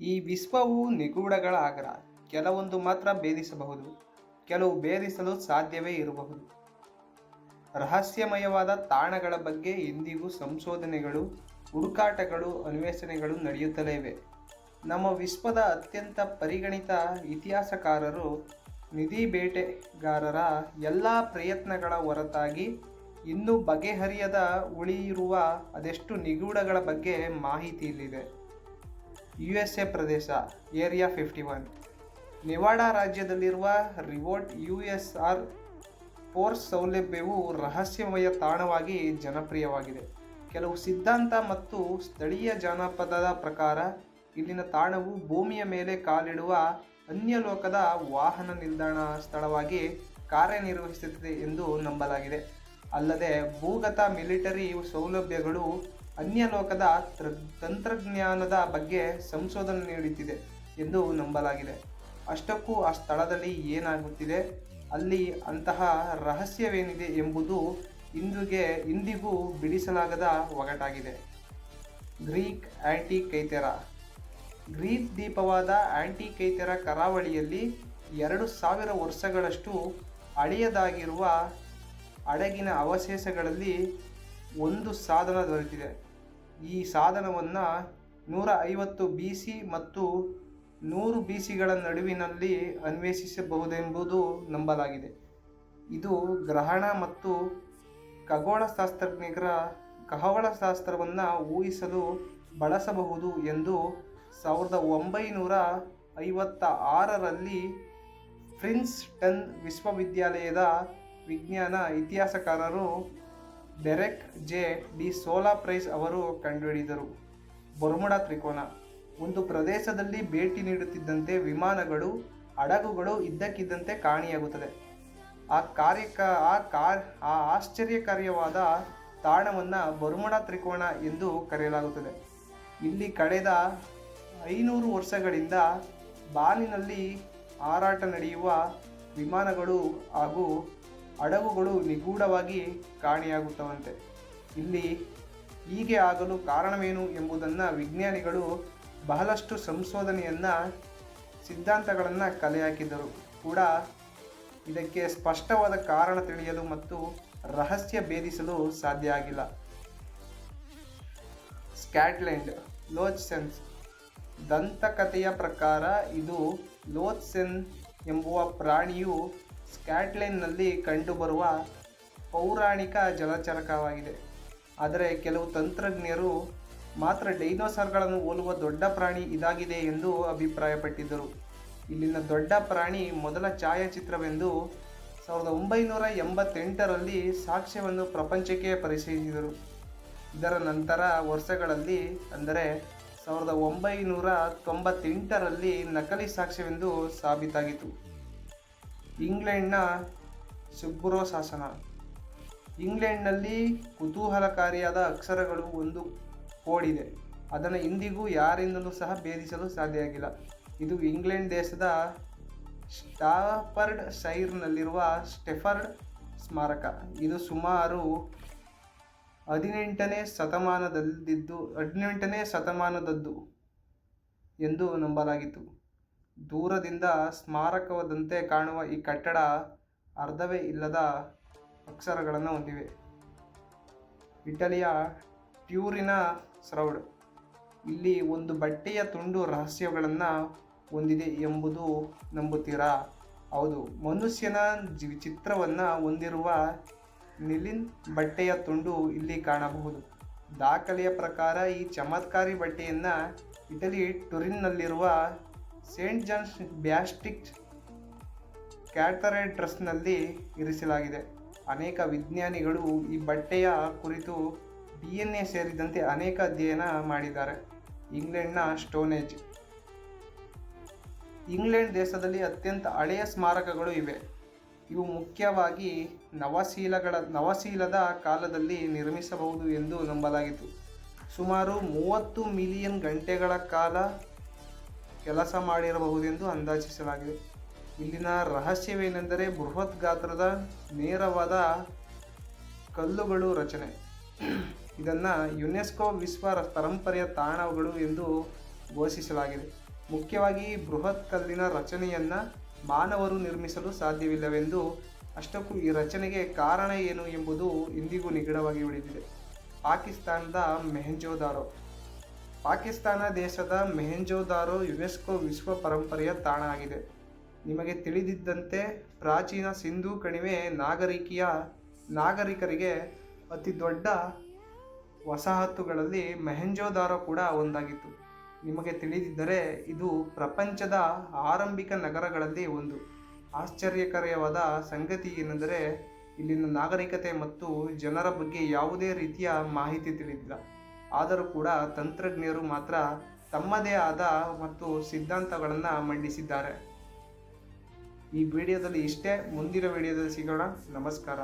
ಈ ವಿಶ್ವವು ನಿಗೂಢಗಳ ಆಗರ. ಕೆಲವೊಂದು ಮಾತ್ರ ಭೇದಿಸಬಹುದು, ಕೆಲವು ಭೇದಿಸಲು ಸಾಧ್ಯವೇ ಇರಬಹುದು. ರಹಸ್ಯಮಯವಾದ ತಾಣಗಳ ಬಗ್ಗೆ ಇಂದಿಗೂ ಸಂಶೋಧನೆಗಳು, ಹುಡುಕಾಟಗಳು, ಅನ್ವೇಷಣೆಗಳು ನಡೆಯುತ್ತಲೇ ಇವೆ. ನಮ್ಮ ವಿಶ್ವದ ಅತ್ಯಂತ ಪರಿಗಣಿತ ಇತಿಹಾಸಕಾರರು ನಿಧಿ ಬೇಟೆಗಾರರ ಎಲ್ಲ ಪ್ರಯತ್ನಗಳ ಹೊರತಾಗಿ ಇನ್ನೂ ಬಗೆಹರಿಯದ ಉಳಿಯಿರುವ ಅದೆಷ್ಟು ನಿಗೂಢಗಳ ಬಗ್ಗೆ ಮಾಹಿತಿ ಇಲ್ಲಿದೆ. USA ಪ್ರದೇಶ ಏರಿಯಾ 51. ನೆವಾಡಾ ರಾಜ್ಯದಲ್ಲಿರುವ ರಿವೋರ್ಟ್ USR ಫೋರ್ಸ್ ಸೌಲಭ್ಯವು ರಹಸ್ಯಮಯ ತಾಣವಾಗಿ ಜನಪ್ರಿಯವಾಗಿದೆ. ಕೆಲವು ಸಿದ್ಧಾಂತ ಮತ್ತು ಸ್ಥಳೀಯ ಜಾನಪದದ ಪ್ರಕಾರ ಇಲ್ಲಿನ ತಾಣವು ಭೂಮಿಯ ಮೇಲೆ ಕಾಲಿಡುವ ಅನ್ಯಲೋಕದ ವಾಹನ ನಿಲ್ದಾಣ ಸ್ಥಳವಾಗಿ ಕಾರ್ಯನಿರ್ವಹಿಸುತ್ತದೆ ಎಂದು ನಂಬಲಾಗಿದೆ. ಅಲ್ಲದೆ ಭೂಗತ ಮಿಲಿಟರಿ ಸೌಲಭ್ಯಗಳು, ಅನ್ಯಲೋಕದ ತಂತ್ರಜ್ಞಾನದ ಬಗ್ಗೆ ಸಂಶೋಧನೆ ನಡೆಯುತ್ತಿದೆ ಎಂದು ನಂಬಲಾಗಿದೆ. ಅಷ್ಟಕ್ಕೂ ಆ ಸ್ಥಳದಲ್ಲಿ ಏನಾಗುತ್ತಿದೆ, ಅಲ್ಲಿ ಅಂತಹ ರಹಸ್ಯವೇನಿದೆ ಎಂಬುದು ಇಂದಿಗೂ ಬಿಡಿಸಲಾಗದ ಒಗಟಾಗಿದೆ. ಗ್ರೀಕ್ ಆಂಟಿಕೈಥೆರಾ. ಗ್ರೀಕ್ ದ್ವೀಪವಾದ ಆಂಟಿಕೈಥೆರಾ ಕರಾವಳಿಯಲ್ಲಿ 2000 ವರ್ಷಗಳಷ್ಟು ಹಳೆಯದಾಗಿರುವ ಹಡಗಿನ ಅವಶೇಷಗಳಲ್ಲಿ ಒಂದು ಸಾಧನ ದೊರೆತಿದೆ. ಈ ಸಾಧನವನ್ನು 150 BC ಮತ್ತು 100 BCಗಳ ನಡುವಿನಲ್ಲಿ ಅನ್ವೇಷಿಸಬಹುದೆಂಬುದು ನಂಬಲಾಗಿದೆ. ಇದು ಗ್ರಹಣ ಮತ್ತು ಖಗೋಳಶಾಸ್ತ್ರವನ್ನು ಊಹಿಸಲು ಬಳಸಬಹುದು ಎಂದು 1956ರಲ್ಲಿ ಪ್ರಿನ್ಸ್ಟನ್ ವಿಶ್ವವಿದ್ಯಾಲಯದ ವಿಜ್ಞಾನ ಇತಿಹಾಸಕಾರರು ಡೆರೆಕ್ ಜೆ ಡಿ ಸೋಲಾ ಪ್ರೈಸ್ ಅವರು ಕಂಡುಹಿಡಿದರು. ಬರ್ಮುಡಾ ತ್ರಿಕೋನ. ಒಂದು ಪ್ರದೇಶದಲ್ಲಿ ಭೇಟಿ ನೀಡುತ್ತಿದ್ದಂತೆ ವಿಮಾನಗಳು, ಹಡಗುಗಳು ಇದ್ದಕ್ಕಿದ್ದಂತೆ ಕಾಣೆಯಾಗುತ್ತದೆ. ಆ ಆಶ್ಚರ್ಯಕಾರಿಯಾದ ತಾಣವನ್ನು ಬರ್ಮುಡಾ ತ್ರಿಕೋನ ಎಂದು ಕರೆಯಲಾಗುತ್ತದೆ. ಇಲ್ಲಿ ಕಳೆದ 500 ವರ್ಷಗಳಿಂದ ಬಾನಿನಲ್ಲಿ ಹಾರಾಟ ನಡೆಯುವ ವಿಮಾನಗಳು ಹಾಗೂ ಹಡಗುಗಳು ನಿಗೂಢವಾಗಿ ಕಾಣೆಯಾಗುತ್ತವಂತೆ. ಇಲ್ಲಿ ಹೀಗೆ ಆಗಲು ಕಾರಣವೇನು ಎಂಬುದನ್ನು ವಿಜ್ಞಾನಿಗಳು ಬಹಳಷ್ಟು ಸಿದ್ಧಾಂತಗಳನ್ನು ಕಲೆ ಹಾಕಿದರೂ ಕೂಡ ಇದಕ್ಕೆ ಸ್ಪಷ್ಟವಾದ ಕಾರಣ ತಿಳಿಯಲು ಮತ್ತು ರಹಸ್ಯ ಭೇದಿಸಲು ಸಾಧ್ಯ ಆಗಿಲ್ಲ. ಸ್ಕಾಟ್ಲೆಂಡ್ ಲೋಚ್ ಸೆನ್. ದಂತಕಥೆಯ ಪ್ರಕಾರ ಇದು ಲೋಚ್ ಸೆನ್ ಎಂಬುವ ಪ್ರಾಣಿಯು ಸ್ಕಾಟ್ಲೆಂಡ್ನಲ್ಲಿ ಕಂಡುಬರುವ ಪೌರಾಣಿಕ ಜಲಚರವಾಗಿದೆ. ಆದರೆ ಕೆಲವು ತಂತ್ರಜ್ಞರು ಮಾತ್ರ ಡೈನೋಸಾರ್ಗಳನ್ನು ಹೋಲುವ ದೊಡ್ಡ ಪ್ರಾಣಿ ಇದಾಗಿದೆ ಎಂದು ಅಭಿಪ್ರಾಯಪಟ್ಟಿದ್ದರು. ಇಲ್ಲಿನ ದೊಡ್ಡ ಪ್ರಾಣಿ ಮೊದಲ ಛಾಯಾಚಿತ್ರವೆಂದು 1988ರಲ್ಲಿ ಸಾಕ್ಷ್ಯವನ್ನು ಪ್ರಪಂಚಕ್ಕೆ ಪರಿಚಯಿಸಿದರು. ಇದರ ನಂತರ ವರ್ಷಗಳಲ್ಲಿ, ಅಂದರೆ 1998ರಲ್ಲಿ ನಕಲಿ ಸಾಕ್ಷ್ಯವೆಂದು ಸಾಬೀತಾಗಿತ್ತು. ಇಂಗ್ಲೆಂಡ್ನ ಶುಬ್ರೋ ಶಾಸನ. ಇಂಗ್ಲೆಂಡ್ನಲ್ಲಿ ಕುತೂಹಲಕಾರಿಯಾದ ಅಕ್ಷರಗಳು ಒಂದು ಕೋಡ್ ಇದೆ. ಅದನ್ನು ಇಂದಿಗೂ ಯಾರಿಂದಲೂ ಸಹ ಭೇದಿಸಲು ಸಾಧ್ಯ ಆಗಿಲ್ಲ. ಇದು ಇಂಗ್ಲೆಂಡ್ ದೇಶದ ಸ್ಟಾಫರ್ಡ್ ಶೈರ್ನಲ್ಲಿರುವ ಸ್ಟೆಫರ್ಡ್ ಸ್ಮಾರಕ. ಇದು ಸುಮಾರು 18ನೇ ಶತಮಾನದದ್ದು ಎಂದು ನಂಬಲಾಗಿತ್ತು. ದೂರದಿಂದ ಸ್ಮಾರಕದಂತೆ ಕಾಣುವ ಈ ಕಟ್ಟಡ ಅರ್ಧವೇ ಇಲ್ಲದ ಅಕ್ಷರಗಳನ್ನು ಹೊಂದಿವೆ. ಇಟಲಿಯ ಟ್ಯೂರಿನ ಶ್ರೌಡ್. ಇಲ್ಲಿ ಒಂದು ಬಟ್ಟೆಯ ತುಂಡು ರಹಸ್ಯಗಳನ್ನು ಹೊಂದಿದೆ ಎಂಬುದು ನಂಬುತ್ತೀರಾ? ಹೌದು, ಮನುಷ್ಯನ ಚಿತ್ರವನ್ನು ಹೊಂದಿರುವ ನಿಲಿನ್ ಬಟ್ಟೆಯ ತುಂಡು ಇಲ್ಲಿ ಕಾಣಬಹುದು. ದಾಖಲೆಯ ಪ್ರಕಾರ ಈ ಚಮತ್ಕಾರಿ ಬಟ್ಟೆಯನ್ನು ಇಟಲಿ ಟುರಿನ್ನಲ್ಲಿರುವ ಸೇಂಟ್ ಜಾನ್ ಬ್ಯಾಪ್ಟಿಸ್ಟ್ ಕ್ಯಾಥೆಡ್ರಲ್ನಲ್ಲಿ ಇರಿಸಲಾಗಿದೆ. ಅನೇಕ ವಿಜ್ಞಾನಿಗಳು ಈ ಬಟ್ಟೆಯ ಕುರಿತು DNA ಸೇರಿದಂತೆ ಅನೇಕ ಅಧ್ಯಯನ ಮಾಡಿದ್ದಾರೆ. ಇಂಗ್ಲೆಂಡ್ನ ಸ್ಟೋನೇಜ್. ಇಂಗ್ಲೆಂಡ್ ದೇಶದಲ್ಲಿ ಅತ್ಯಂತ ಹಳೆಯ ಸ್ಮಾರಕಗಳು ಇವೆ. ಇವು ಮುಖ್ಯವಾಗಿ ನವಶೀಲದ ಕಾಲದಲ್ಲಿ ನಿರ್ಮಿಸಬಹುದು ಎಂದು ನಂಬಲಾಗಿತ್ತು. ಸುಮಾರು 30 ಮಿಲಿಯನ್ ಗಂಟೆಗಳ ಕಾಲ ಕೆಲಸ ಮಾಡಿರಬಹುದೆಂದು ಅಂದಾಜಿಸಲಾಗಿದೆ. ಇಲ್ಲಿನ ರಹಸ್ಯವೇನೆಂದರೆ ಬೃಹತ್ ಗಾತ್ರದ ನೇರವಾದ ಕಲ್ಲುಗಳು ರಚನೆ. ಇದನ್ನು ಯುನೆಸ್ಕೋ ವಿಶ್ವ ಪರಂಪರೆಯ ತಾಣಗಳು ಎಂದು ಘೋಷಿಸಲಾಗಿದೆ. ಮುಖ್ಯವಾಗಿ ಬೃಹತ್ ಕಲ್ಲಿನ ರಚನೆಯನ್ನು ಮಾನವರು ನಿರ್ಮಿಸಲು ಸಾಧ್ಯವಿಲ್ಲವೆಂದು, ಅಷ್ಟಕ್ಕೂ ಈ ರಚನೆಗೆ ಕಾರಣ ಏನು ಎಂಬುದು ಇಂದಿಗೂ ನಿಗೂಢವಾಗಿ ಉಳಿದಿದೆ. ಪಾಕಿಸ್ತಾನದ ಮೊಹೆಂಜೊದಾರೋ. ಪಾಕಿಸ್ತಾನ ದೇಶದ ಮೊಹೆಂಜೊದಾರೋ ಯುನೆಸ್ಕೋ ವಿಶ್ವ ಪರಂಪರೆಯ ತಾಣ ಆಗಿದೆ. ನಿಮಗೆ ತಿಳಿದಿದ್ದಂತೆ ಪ್ರಾಚೀನ ಸಿಂಧೂ ಕಣಿವೆ ನಾಗರಿಕರಿಗೆ ಅತಿ ದೊಡ್ಡ ವಸಾಹತುಗಳಲ್ಲಿ ಮೊಹೆಂಜೊದಾರೋ ಕೂಡ ಒಂದಾಗಿತ್ತು. ನಿಮಗೆ ತಿಳಿದಿದ್ದರೆ ಇದು ಪ್ರಪಂಚದ ಆರಂಭಿಕ ನಗರಗಳಲ್ಲಿ ಒಂದು. ಆಶ್ಚರ್ಯಕರವಾದ ಸಂಗತಿ ಏನೆಂದರೆ ಇಲ್ಲಿನ ನಾಗರಿಕತೆ ಮತ್ತು ಜನರ ಬಗ್ಗೆ ಯಾವುದೇ ರೀತಿಯ ಮಾಹಿತಿ ತಿಳಿದಿಲ್ಲ. ಆದರೂ ಕೂಡ ತಂತ್ರಜ್ಞರು ಮಾತ್ರ ತಮ್ಮದೇ ಆದ ಮತ್ತು ಸಿದ್ಧಾಂತಗಳನ್ನು ಮಂಡಿಸಿದ್ದಾರೆ. ಈ ವಿಡಿಯೋದಲ್ಲಿ ಇಷ್ಟೇ. ಮುಂದಿನ ವಿಡಿಯೋದಲ್ಲಿ ಸಿಗೋಣ. ನಮಸ್ಕಾರ.